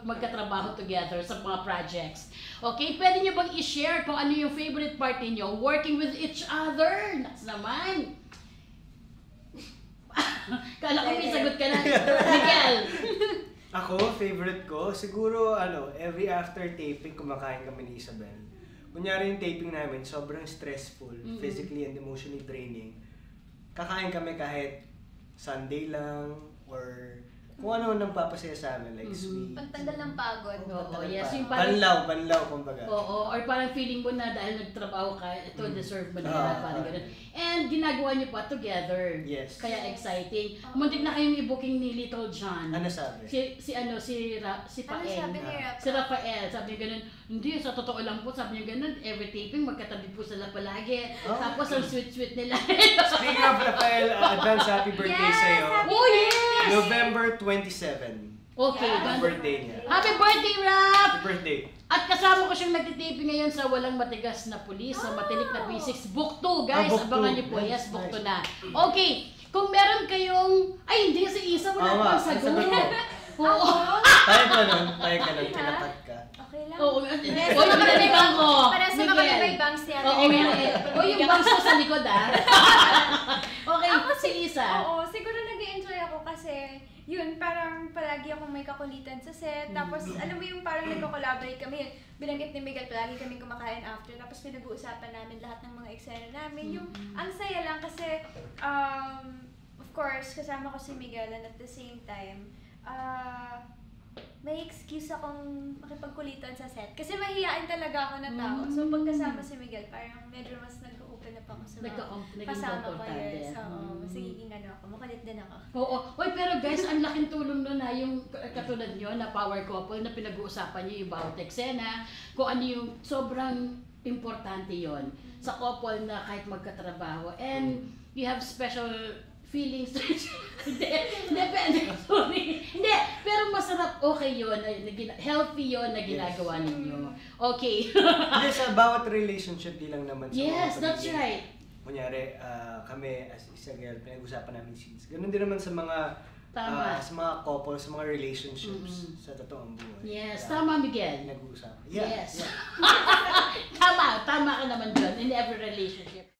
magkatrabaho together sa mga projects. Okay, pwede nyo bang i-share kung ano yung favorite part ninyo? Working with each other. That's naman. Kala ko may sagot ka na. Miguel. Ako, favorite ko, siguro every after taping kumakain kami ni Isabel. Kunyari yung taping namin, sobrang stressful, physically and emotionally draining. Kakain kami kahit Sunday lang or kung ano nang papasaya sa amin, like sweet. Pagtanggal ng pagod. Oo, yes. Yung parang, banlaw, kumbaga. Oo, or parang feeling mo na dahil nagtrabaho ka, ito deserve mo na parang ganun. And ginagawa niyo pa together. Yes. Kaya exciting. Muntik na kayong i-booking ni Little John. Ano sabi? Si Pael. Ano sabi ni Rafa? Si Rafael, sabi niya ganun, hindi, sa totoo lang po, sabi niya ganun, every taping, magkatabi po sila palagi. Tapos ang sweet-sweet nila. Speaking of Rafael, advance happy birthday sa'yo. Oh, yes! November 27. Okay, Happy birthday niya. Happy birthday, Rap! Happy birthday. At kasama ko siyang nagtitaping ngayon sa Walang Matigas na Pulis, sa Matinik na Basics. Book 2, guys. Book Abangan 2. niyo po. Nice, Yes, book 2 nice. na. Okay. Kung meron kayong... Ay, hindi. Si Isa wala Tama, pang sagot. sagot mo. Oo. Tayo ka nun, tinakat ka. Okay lang. Oo. O, yung binalikan ko. Para sa mga may bangs niya. Oo, o, yung bangs ko sa likod, ah. Okay, Ako si Isa. Oo, siguro nag-enjoy ako kasi yun, parang palagi akong may kakulitan sa set. Tapos, alam mo yung parang nagko-collaborate kami. Binanggit ni Miguel, palagi kami kumakain after. Tapos, pinag-uusapan namin lahat ng mga eksena namin. Yung, ang saya lang kasi, of course, kasama ko si Miguel and at the same time, may excuse akong makipagkulitan sa set. Kasi mahihain talaga ako na tao. So, pagkasama si Miguel, parang medyo mas nag-open up ako sa mga kasama ko. Yes. So, magiging ako. Makulit din ako. Oo. Oy, pero guys, ang laking tulong nun na yung katulad nyo na power couple na pinag-uusapan nyo yung bawat eksena, kung ano yung sobrang importante yon sa couple na kahit magkatrabaho. And you have special feelings. Hindi, pero masarap, okay yun, healthy yun na ginagawa ninyo. Okay. Hindi, sa bawat relationship, di lang naman sa Yes, mga that's pamilya. right. Kunyari, kami as isa girl, pinag-usapan namin scenes. Ganun din naman sa mga sa mga couple, sa mga relationships sa totoong buhay. Yes, tama, Miguel. Pinag-uusapan. Yes. Yeah. Tama ka naman dyan in every relationship.